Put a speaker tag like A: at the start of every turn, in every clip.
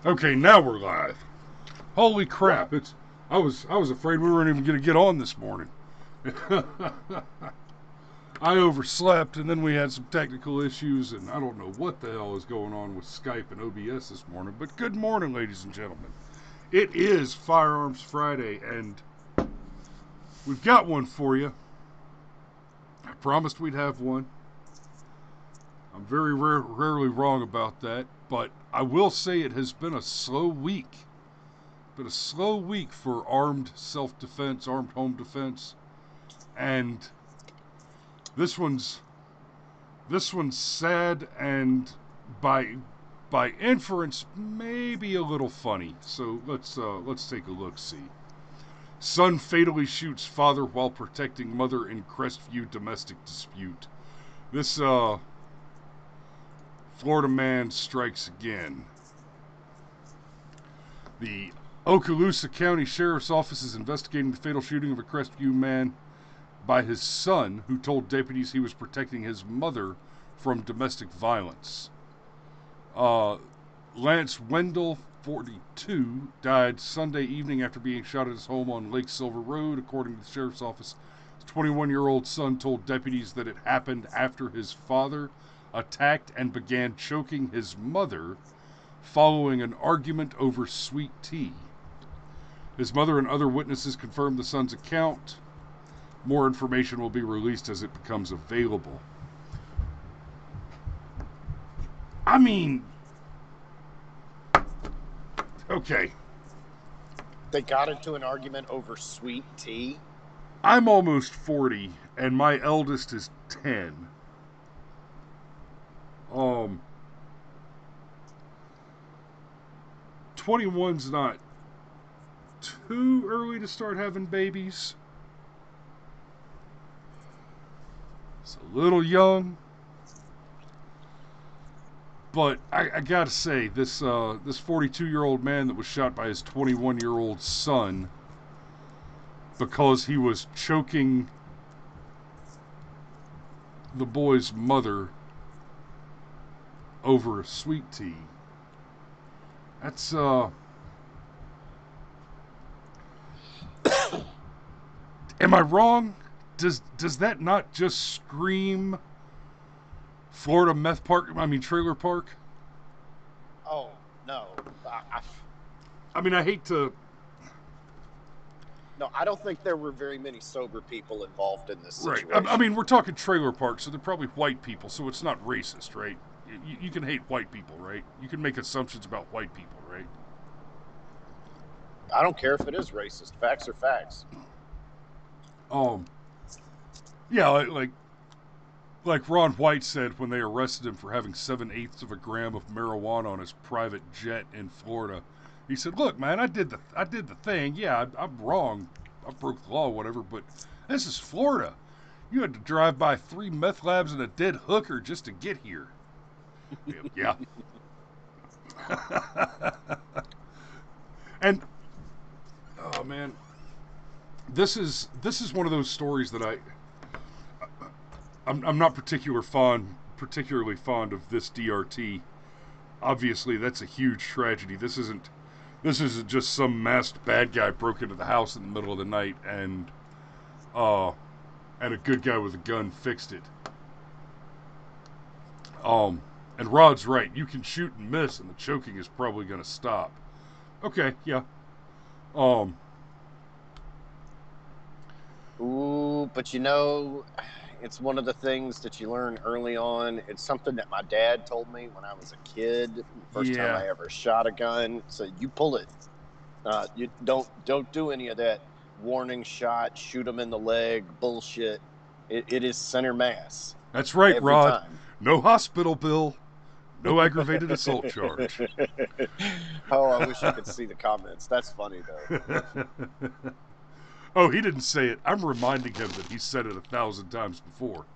A: Okay, now we're live. Holy crap! I was afraid we weren't even going to get on this morning. I overslept, and then we had some technical issues, and I don't know what the hell is going on with Skype and OBS this morning. But good morning, ladies and gentlemen. It is Firearms Friday, and we've got one for you. I promised we'd have one. I'm very rarely wrong about that, but I will say it has been a slow week. Been a slow week for armed self-defense, armed home defense, and this one's sad and by inference maybe a little funny. So let's take a look-see. Son fatally shoots father while protecting mother in Crestview domestic dispute. This Florida man strikes again. The Okaloosa County Sheriff's Office is investigating the fatal shooting of a Crestview man by his son, who told deputies he was protecting his mother from domestic violence. Lance Wendell, 42, died Sunday evening after being shot at his home on Lake Silver Road, according to the Sheriff's Office. His 21-year-old son told deputies that it happened after his father attacked and began choking his mother following an argument over sweet tea. His mother and other witnesses confirmed the son's account. More information will be released as it becomes available. I mean, okay.
B: They got into an argument over sweet tea?
A: I'm almost 40, and my eldest is 10. 21's not too early to start having babies. It's a little young. But I gotta say, this 42-year-old man that was shot by his 21-year-old son because he was choking the boy's mother over a sweet tea. That's am I wrong? Does that not just scream Florida meth park? I mean trailer park?
B: Oh, no.
A: I mean, I hate to.
B: No, I don't think there were very many sober people involved in this situation.
A: Right. I mean, we're talking trailer park, so they're probably white people, so it's not racist, right? You can hate white people, right? You can make assumptions about white people, right?
B: I don't care if it is racist. Facts are facts.
A: Yeah, like Ron White said when they arrested him for having 7/8 of a gram of marijuana on his private jet in Florida. He said, "Look, man, I did the thing. Yeah, I'm wrong. I broke the law, whatever. But this is Florida. You had to drive by 3 meth labs and a dead hooker just to get here." Yeah. And oh man, this is one of those stories that I'm not particularly fond of this DRT. Obviously, that's a huge tragedy. This isn't just some masked bad guy broke into the house in the middle of the night and a good guy with a gun fixed it. And Rod's right. You can shoot and miss, and the choking is probably going to stop. Okay, yeah.
B: Ooh, but you know, it's one of the things that you learn early on. It's something that my dad told me when I was a kid. First time I ever shot a gun. So you pull it. You don't do any of that warning shot, shoot them in the leg bullshit. It is center mass.
A: That's right,
B: every
A: Rod.
B: time.
A: No hospital bill. No aggravated assault charge.
B: Oh, I wish I could see the comments. That's funny, though.
A: Oh, he didn't say it. I'm reminding him that he said it 1,000 times before.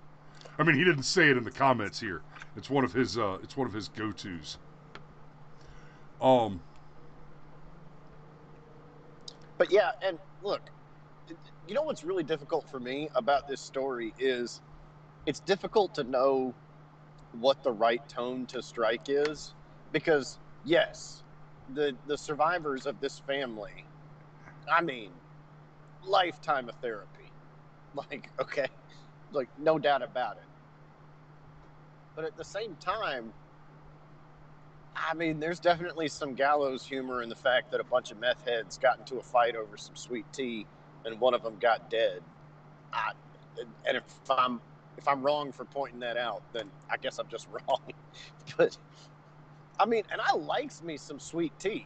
A: I mean, he didn't say it in the comments here. It's one of his go-tos.
B: But yeah, and look, you know what's really difficult for me about this story is it's difficult to know what the right tone to strike is, because yes, the survivors of this family, I mean, lifetime of therapy. Like, okay, like, no doubt about it. But at the same time, I mean, there's definitely some gallows humor in the fact that a bunch of meth heads got into a fight over some sweet tea, and one of them got dead. And if I'm wrong for pointing that out, then I guess I'm just wrong. But I mean, and I likes me some sweet tea,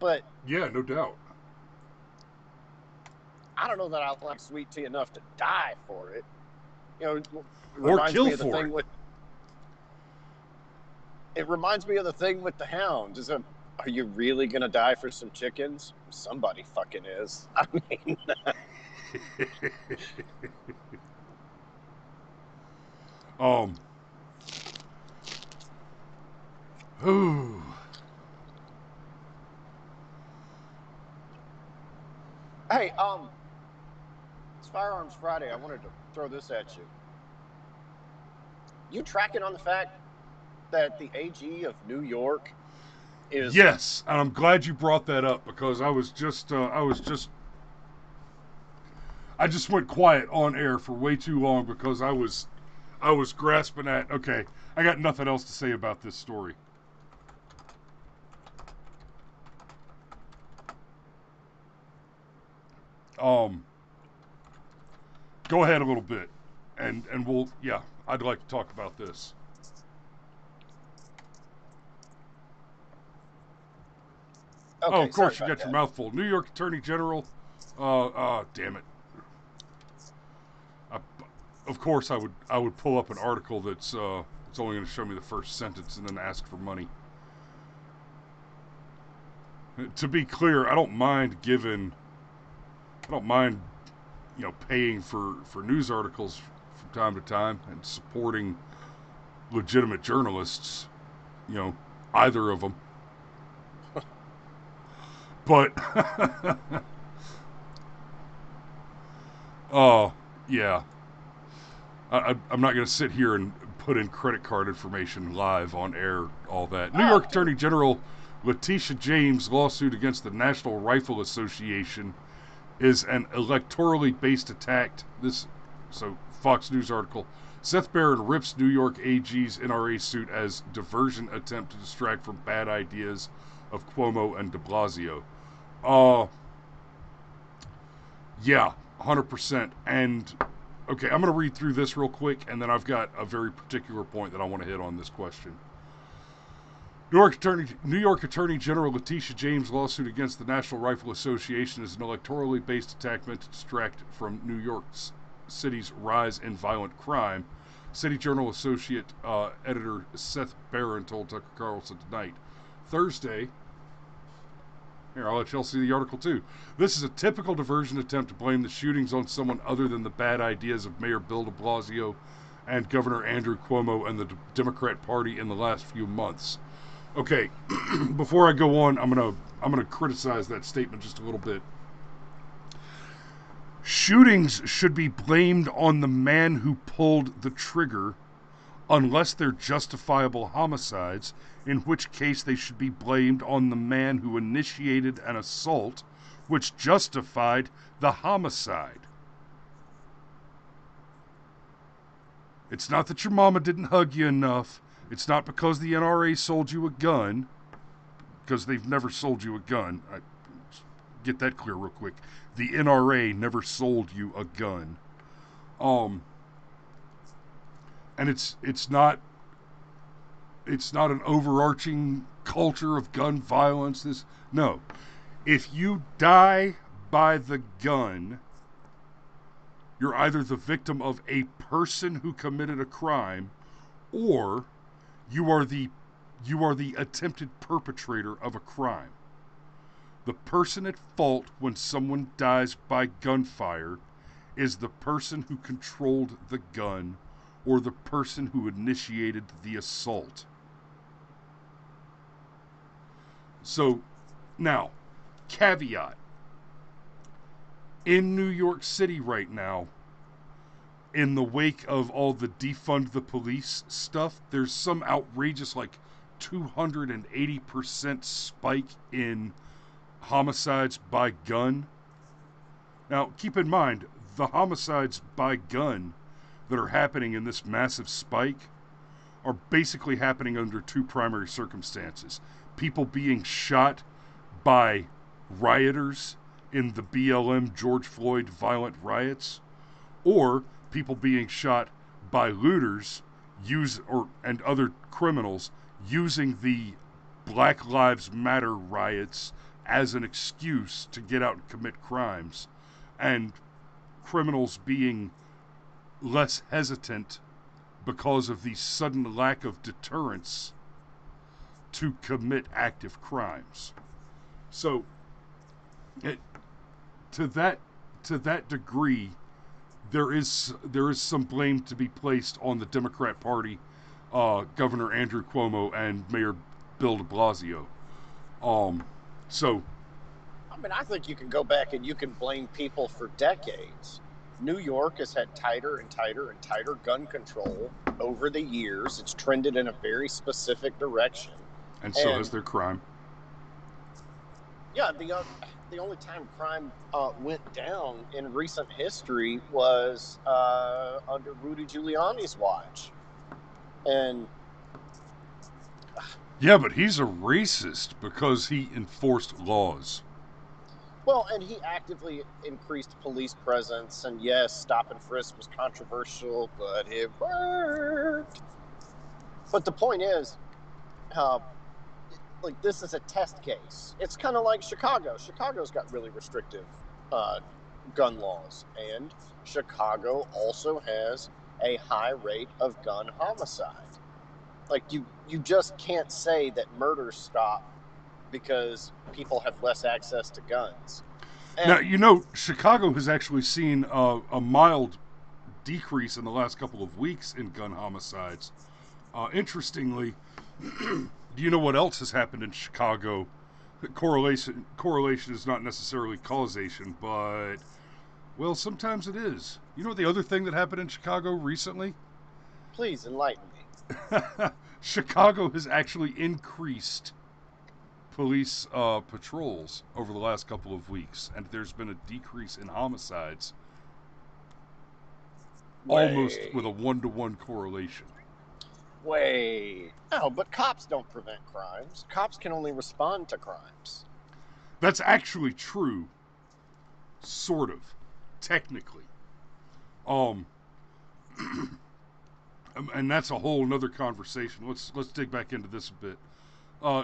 B: but
A: yeah, no doubt.
B: I don't know that I like sweet tea enough to die for it. You know, it
A: Or
B: reminds
A: kill
B: me of the
A: for
B: thing
A: it.
B: with. It reminds me of the thing with the hounds. Are you really gonna die for some chickens? Somebody fucking is. I mean,
A: Ooh.
B: hey, it's Firearms Friday. I wanted to throw this at you. You tracking on the fact that the AG of New York is...
A: Yes, and I'm glad you brought that up because I just went quiet on air for way too long because I was grasping at, okay, I got nothing else to say about this story. Go ahead a little bit, and we'll, yeah, I'd like to talk about this.
B: Okay,
A: oh, of course, you got
B: that.
A: your mouth full. New York Attorney General, damn it. Of course, I would pull up an article that's it's only going to show me the first sentence and then ask for money. To be clear, I don't mind, paying for news articles from time to time and supporting legitimate journalists, either of them. But, oh, yeah. I'm not going to sit here and put in credit card information live on air, all that. New York Attorney General Letitia James' lawsuit against the National Rifle Association is an electorally based attack. Fox News article. Seth Barron rips New York AG's NRA suit as diversion attempt to distract from bad ideas of Cuomo and de Blasio. Yeah, 100%. And, okay, I'm going to read through this real quick, and then I've got a very particular point that I want to hit on this question. New York Attorney General Letitia James' lawsuit against the National Rifle Association is an electorally based attack meant to distract from New York City's rise in violent crime. City Journal Associate Editor Seth Barron told Tucker Carlson tonight. Thursday, here, I'll let y'all see the article too. This is a typical diversion attempt to blame the shootings on someone other than the bad ideas of Mayor Bill de Blasio and Governor Andrew Cuomo and the Democrat Party in the last few months. Okay, before I go on, I'm gonna criticize that statement just a little bit. Shootings should be blamed on the man who pulled the trigger, unless they're justifiable homicides, in which case they should be blamed on the man who initiated an assault, which justified the homicide. It's not that your mama didn't hug you enough. It's not because the NRA sold you a gun, because they've never sold you a gun. Get that clear real quick. The NRA never sold you a gun. And it's not an overarching culture of gun violence. No. If you die by the gun, you're either the victim of a person who committed a crime, or you are the attempted perpetrator of a crime. The person at fault when someone dies by gunfire is the person who controlled the gun or the person who initiated the assault. So, now, caveat. In New York City right now, in the wake of all the defund the police stuff, there's some outrageous, 280% spike in homicides by gun. Now, keep in mind, the homicides by gun that are happening in this massive spike are basically happening under two primary circumstances. People being shot by rioters in the BLM George Floyd violent riots, or people being shot by looters and other criminals using the Black Lives Matter riots as an excuse to get out and commit crimes, and criminals being less hesitant because of the sudden lack of deterrence to commit active crimes. So, to that degree, there is some blame to be placed on the Democrat Party, Governor Andrew Cuomo and Mayor Bill de Blasio. So,
B: I mean, I think you can go back and you can blame people for decades. New York has had tighter and tighter and tighter gun control over the years. It's trended in a very specific direction.
A: And so has their crime.
B: Yeah, the only time crime went down in recent history was under Rudy Giuliani's watch. And
A: yeah, but he's a racist because he enforced laws.
B: Well, and he actively increased police presence, and yes, stop and frisk was controversial, but it worked. But the point is, like, this is a test case. It's kind of like Chicago. Chicago's got really restrictive gun laws, and Chicago also has a high rate of gun homicide. Like, you just can't say that murders stop because people have less access to guns. And
A: now, Chicago has actually seen a mild decrease in the last couple of weeks in gun homicides. Interestingly, do you know what else has happened in Chicago? Correlation is not necessarily causation, but, well, sometimes it is. You know what the other thing that happened in Chicago recently?
B: Please enlighten me.
A: Chicago has actually increased police patrols over the last couple of weeks, and there's been a decrease in homicides, almost with a 1-to-1 correlation.
B: No, but cops don't prevent crimes. Cops can only respond to crimes.
A: That's actually true, sort of, technically. And that's a whole nother conversation. Let's dig back into this a bit.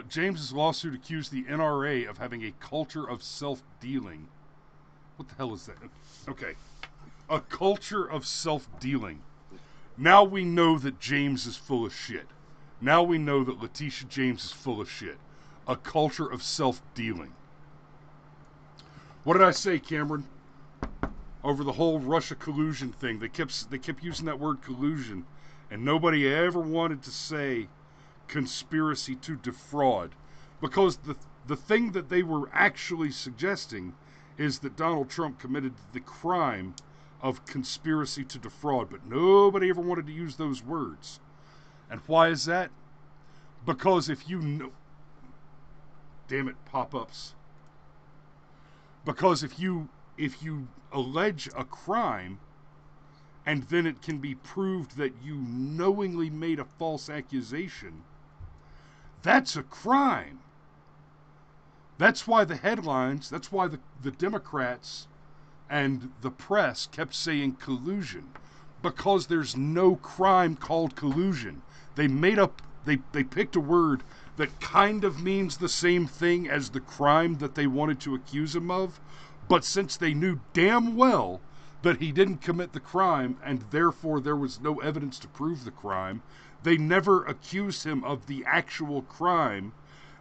A: James's lawsuit accused the NRA of having a culture of self-dealing. What the hell is that? Okay. A culture of self-dealing. Now we know that James is full of shit. Now we know that Letitia James is full of shit. A culture of self-dealing. What did I say, Cameron? Over the whole Russia collusion thing, they kept using that word collusion, and nobody ever wanted to say conspiracy to defraud, because the thing that they were actually suggesting is that Donald Trump committed the crime of conspiracy to defraud, but nobody ever wanted to use those words. And why is that? Because if you know, damn it, pop-ups. Because if you allege a crime and then it can be proved that you knowingly made a false accusation, that's a crime. That's why the headlines, that's why the Democrats and the press kept saying collusion, because there's no crime called collusion. They picked a word that kind of means the same thing as the crime that they wanted to accuse him of, but since they knew damn well that he didn't commit the crime and therefore there was no evidence to prove the crime, they never accused him of the actual crime.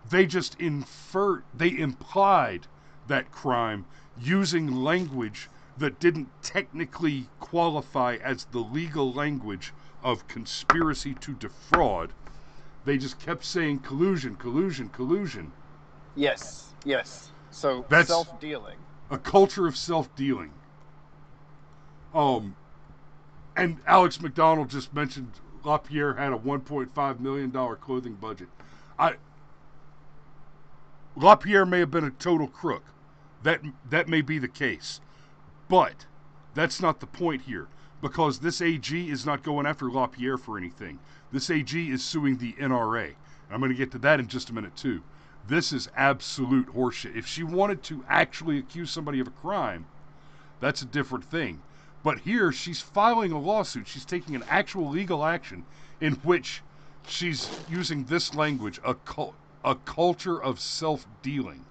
A: They just implied that crime using language that didn't technically qualify as the legal language of conspiracy to defraud. They just kept saying collusion, collusion, collusion.
B: Yes. So that's self-dealing.
A: A culture of self-dealing. And Alex McDonald just mentioned LaPierre had a $1.5 million clothing budget. I LaPierre may have been a total crook. That may be the case. But that's not the point here, because this AG is not going after LaPierre for anything. This AG is suing the NRA. I'm going to get to that in just a minute, too. This is absolute horseshit. If she wanted to actually accuse somebody of a crime, that's a different thing. But here, she's filing a lawsuit. She's taking an actual legal action in which she's using this language, a culture of self-dealing.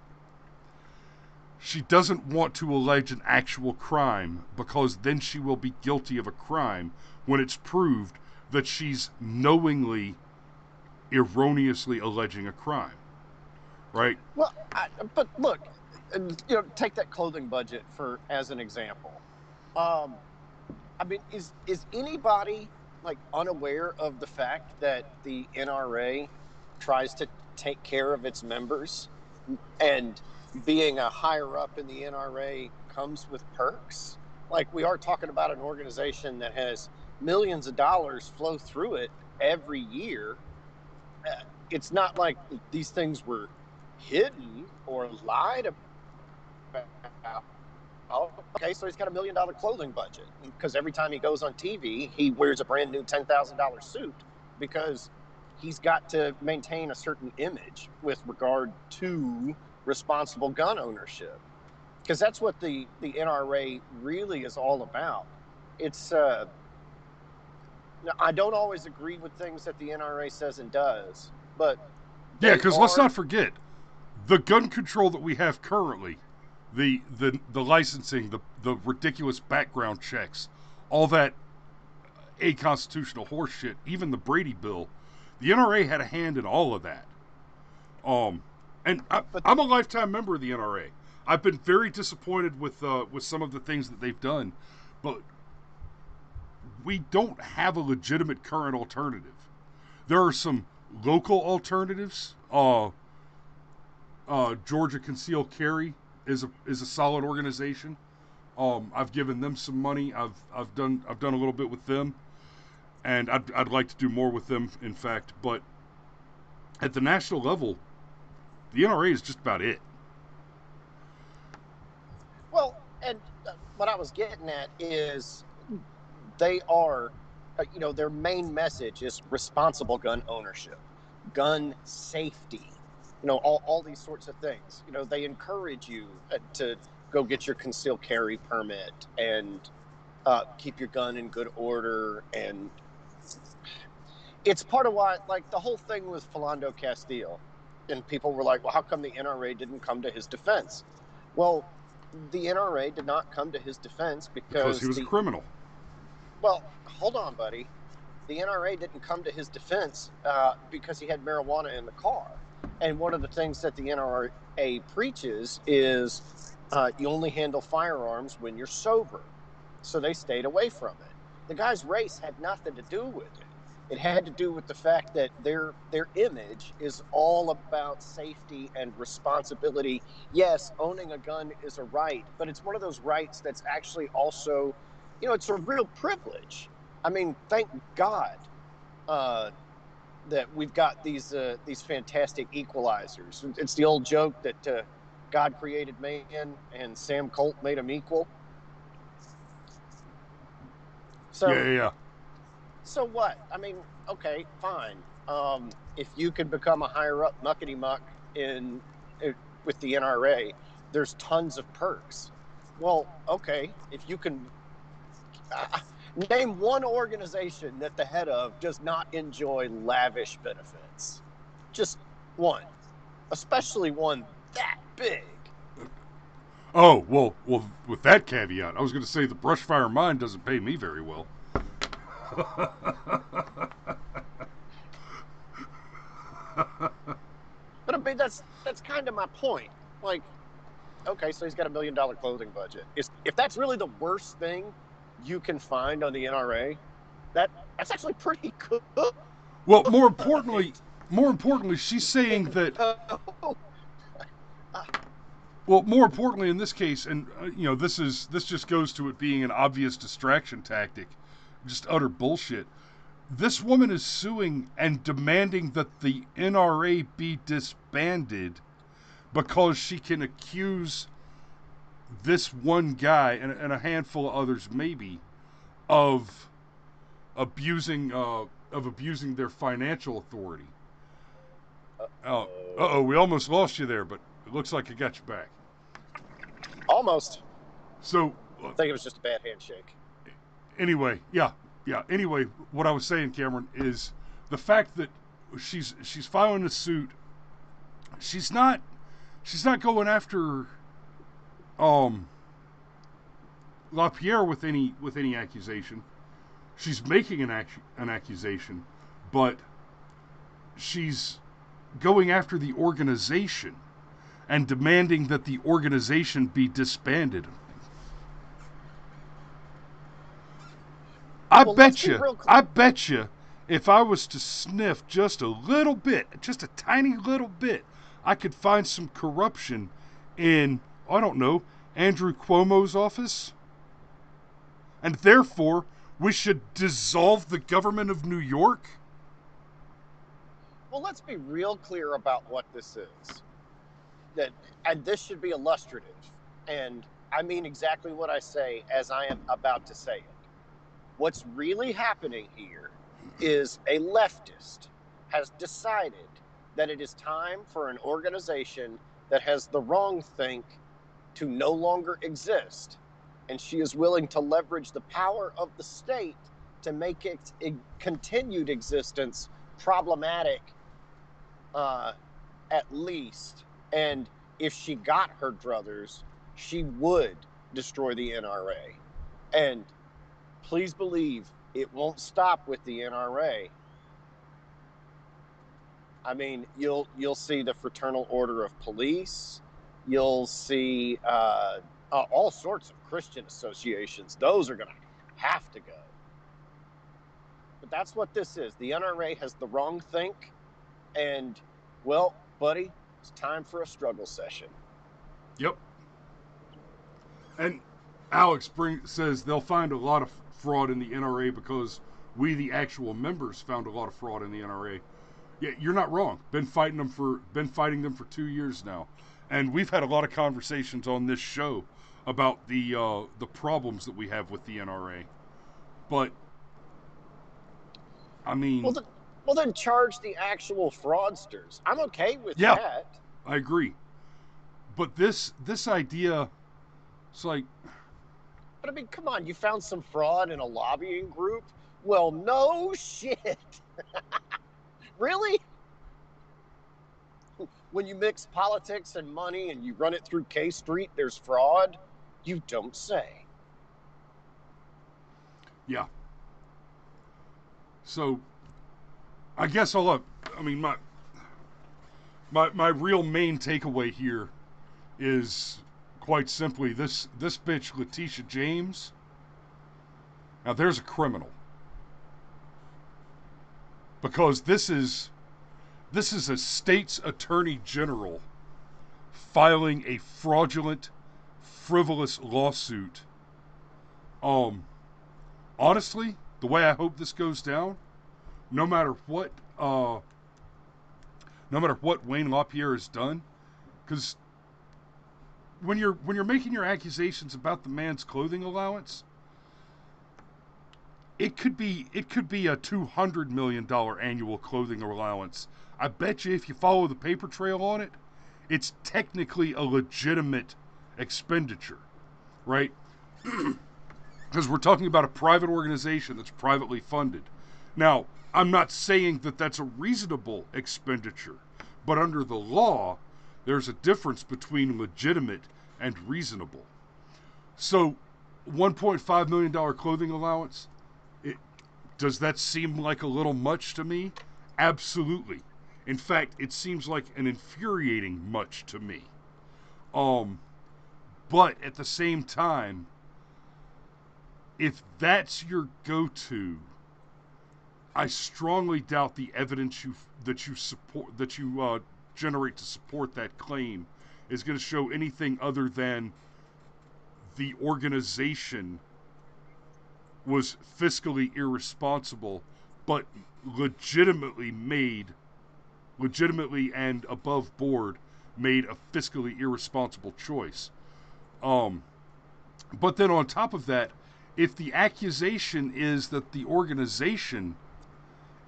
A: She doesn't want to allege an actual crime, because then she will be guilty of a crime when it's proved that she's knowingly, erroneously alleging a crime. Right?
B: Well, but look, take that clothing budget as an example. I mean, is anybody like unaware of the fact that the NRA tries to take care of its members, and being a higher up in the NRA comes with perks? Like, we are talking about an organization that has millions of dollars flow through it every year. It's not like these things were hidden or lied about. Oh, okay, so he's got $1 million clothing budget because every time he goes on TV, he wears a brand new $10,000 suit because he's got to maintain a certain image with regard to responsible gun ownership. Because that's what the NRA really is all about. It's I don't always agree with things that the NRA says and does, but
A: yeah, because let's not forget, the gun control that we have currently, the licensing, the ridiculous background checks, all that aconstitutional horseshit, even the Brady bill, the NRA had a hand in all of that. And I'm a lifetime member of the NRA. I've been very disappointed with some of the things that they've done, but we don't have a legitimate current alternative. There are some local alternatives. Georgia Concealed Carry is a solid organization. I've given them some money. I've done a little bit with them, and I'd like to do more with them, in fact. But at the national level, the NRA is just about it.
B: Well, and what I was getting at is they are, their main message is responsible gun ownership, gun safety, all these sorts of things. They encourage you to go get your concealed carry permit and keep your gun in good order. And it's part of why, like, the whole thing with Philando Castile, and people were like, well, how come the NRA didn't come to his defense? Well, the NRA did not come to his defense because
A: he was a criminal.
B: Well, hold on, buddy. The NRA didn't come to his defense because he had marijuana in the car. And one of the things that the NRA preaches is you only handle firearms when you're sober. So they stayed away from it. The guy's race had nothing to do with it. It had to do with the fact that their image is all about safety and responsibility. Yes, owning a gun is a right, but it's one of those rights that's actually also, it's a real privilege. I mean, thank God that we've got these fantastic equalizers. It's the old joke that God created man and Sam Colt made him equal. So
A: yeah.
B: So what? I mean, okay, fine. If you could become a higher up muckety muck with the NRA, there's tons of perks. Well, okay, if you can name one organization that the head of does not enjoy lavish benefits. Just one, especially one that big.
A: Oh, well, with that caveat, I was going to say the Brushfire mine doesn't pay me very well.
B: But I mean, that's kind of my point. Like, okay, so he's got $1 million clothing budget. If that's really the worst thing you can find on the NRA, that's actually pretty good.
A: Well, more importantly, she's saying that. Well, more importantly, in this case, and this just goes to it being an obvious distraction tactic, just utter bullshit. This woman is suing and demanding that the NRA be disbanded because she can accuse this one guy and a handful of others maybe of abusing their financial authority. We almost lost you there, but it looks like I got you back.
B: Almost.
A: So
B: I think it was just a bad handshake.
A: Anyway, yeah. Anyway, what I was saying, Cameron, is the fact that she's filing a suit. She's not going after LaPierre with any accusation. She's making an accusation, but she's going after the organization and demanding that the organization be disbanded. I bet you, if I was to sniff just a little bit, just a tiny little bit, I could find some corruption in, I don't know, Andrew Cuomo's office. And therefore, we should dissolve the government of New York?
B: Well, let's be real clear about what this is. And this should be illustrative. And I mean exactly what I say as I am about to say it. What's really happening here is a leftist has decided that it is time for an organization that has the wrong think to no longer exist. And she is willing to leverage the power of the state to make its continued existence problematic, at least. And if she got her druthers, she would destroy the NRA. And please believe it won't stop with the NRA. I mean, you'll see the Fraternal Order of Police. You'll see all sorts of Christian associations. Those are going to have to go. But that's what this is. The NRA has the wrong think. And, well, buddy, it's time for a struggle session.
A: Yep. And Alex says they'll find a lot of fraud in the NRA because we, the actual members, found a lot of fraud in the NRA. Yeah, you're not wrong. Been fighting them for 2 years now, and we've had a lot of conversations on this show about the problems that we have with the NRA. But I mean,
B: well, then charge the actual fraudsters. I'm okay with that.
A: I agree. But this idea, it's like.
B: But I mean, come on, you found some fraud in a lobbying group? Well, no shit. Really? When you mix politics and money and you run it through K Street, there's fraud? You don't say.
A: Yeah. So, I guess my real main takeaway here is quite simply this bitch Letitia James. Now there's a criminal. Because this is a state's attorney general filing a fraudulent, frivolous lawsuit. Honestly, the way I hope this goes down, no matter what Wayne LaPierre has done, because when you're making your accusations about the man's clothing allowance, it could be a $200 million annual clothing allowance. I bet you if you follow the paper trail on it, it's technically a legitimate expenditure, right? Because we're talking about a private organization that's privately funded. Now, I'm not saying that that's a reasonable expenditure, but under the law, there's a difference between legitimate and reasonable. So, $1.5 million clothing allowance, does that seem like a little much to me? Absolutely. In fact, it seems like an infuriating much to me. But at the same time, if that's your go-to, I strongly doubt the evidence that you generate to support that claim is going to show anything other than the organization was fiscally irresponsible but legitimately and above board, made a fiscally irresponsible choice. But then on top of that, if the accusation is that the organization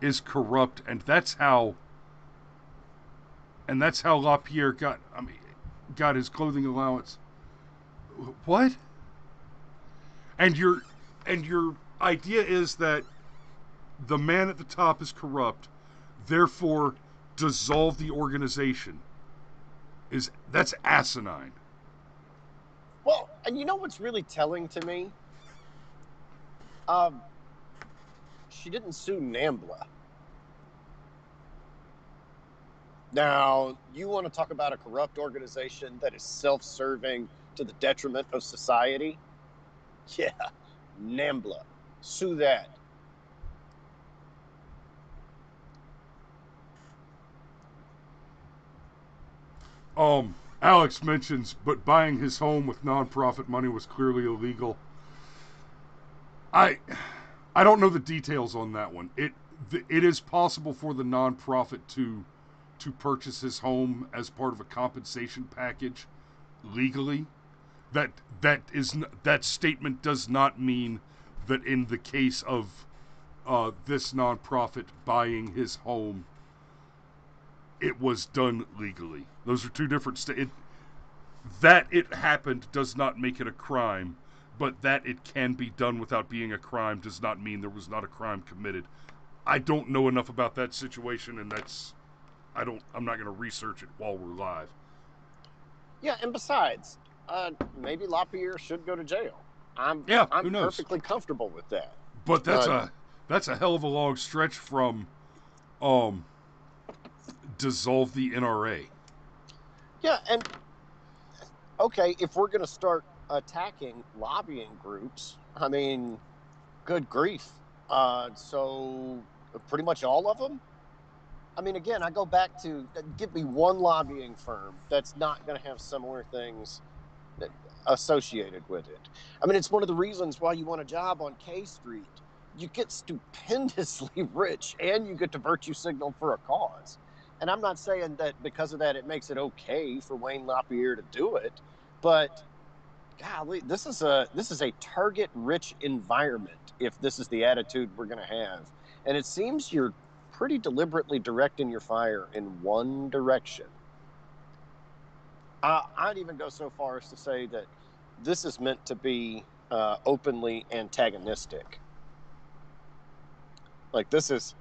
A: is corrupt, and that's how LaPierre got his clothing allowance. What? And your idea is that the man at the top is corrupt, therefore dissolve the organization. That's asinine.
B: Well, and you know what's really telling to me? She didn't sue NAMBLA. Now, you want to talk about a corrupt organization that is self-serving to the detriment of society? Yeah, NAMBLA. Sue that.
A: Alex mentions, but buying his home with nonprofit money was clearly illegal. I don't know the details on that one. It is possible for the nonprofit to purchase his home as part of a compensation package legally. That statement does not mean that in the case of this nonprofit buying his home, it was done legally. Those are two different that it happened does not make it a crime, but that it can be done without being a crime does not mean there was not a crime committed. I don't know enough about that situation, and I'm not going to research it while we're live.
B: Yeah, and besides, maybe LaPierre should go to jail. I'm perfectly comfortable with that.
A: But that's a hell of a long stretch from dissolve the NRA.
B: Yeah, and okay, if we're going to start attacking lobbying groups, I mean, good grief. So pretty much all of them? I mean, again, I go back to give me one lobbying firm that's not going to have similar things associated with it. I mean, it's one of the reasons why you want a job on K Street. You get stupendously rich and you get to virtue signal for a cause. And I'm not saying that because of that it makes it okay for Wayne LaPierre to do it, but golly, this is a target-rich environment if this is the attitude we're going to have. And it seems you're pretty deliberately directing your fire in one direction. I'd even go so far as to say that this is meant to be openly antagonistic. Like this is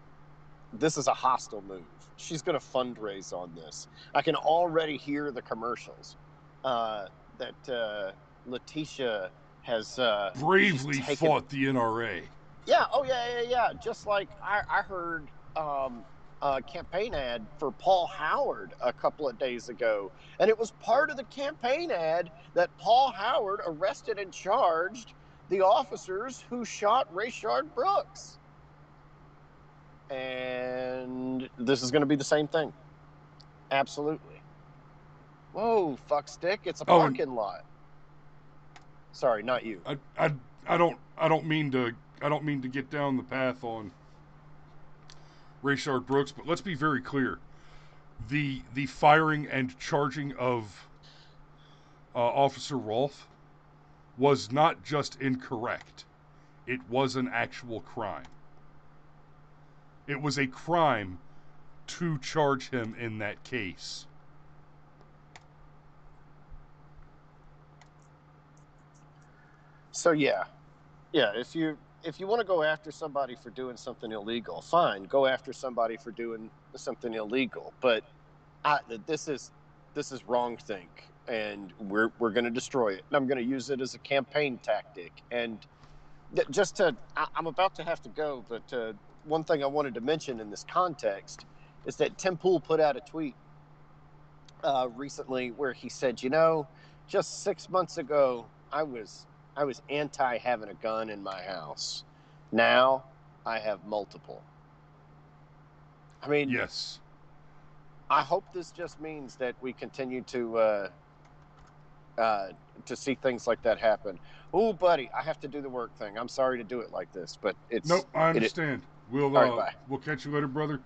B: a hostile move. She's going to fundraise on this. I can already hear the commercials that Letitia has
A: bravely fought the NRA.
B: Yeah. Oh, yeah. Just like I heard a campaign ad for Paul Howard a couple of days ago, and it was part of the campaign ad that Paul Howard arrested and charged the officers who shot Rayshard Brooks. And this is going to be the same thing. Absolutely. Whoa, fuckstick! It's a parking lot. Sorry, not you.
A: I don't mean to get down the path on Rayshard Brooks, but let's be very clear: the firing and charging of Officer Rolfe was not just incorrect; it was an actual crime. It was a crime to charge him in that case.
B: So yeah, if you want to go after somebody for doing something illegal, fine, go after somebody for doing something illegal. But this is wrongthink, and we're going to destroy it. And I'm going to use it as a campaign tactic. And I'm about to have to go, but one thing I wanted to mention in this context is that Tim Pool put out a tweet recently where he said, just 6 months ago, I was anti having a gun in my house. Now I have multiple. I mean,
A: yes.
B: I hope this just means that we continue to see things like that happen. Oh, buddy, I have to do the work thing. I'm sorry to do it like this, but it's...
A: Nope, I understand. We'll
B: All right, bye.
A: we'll catch you later, brother.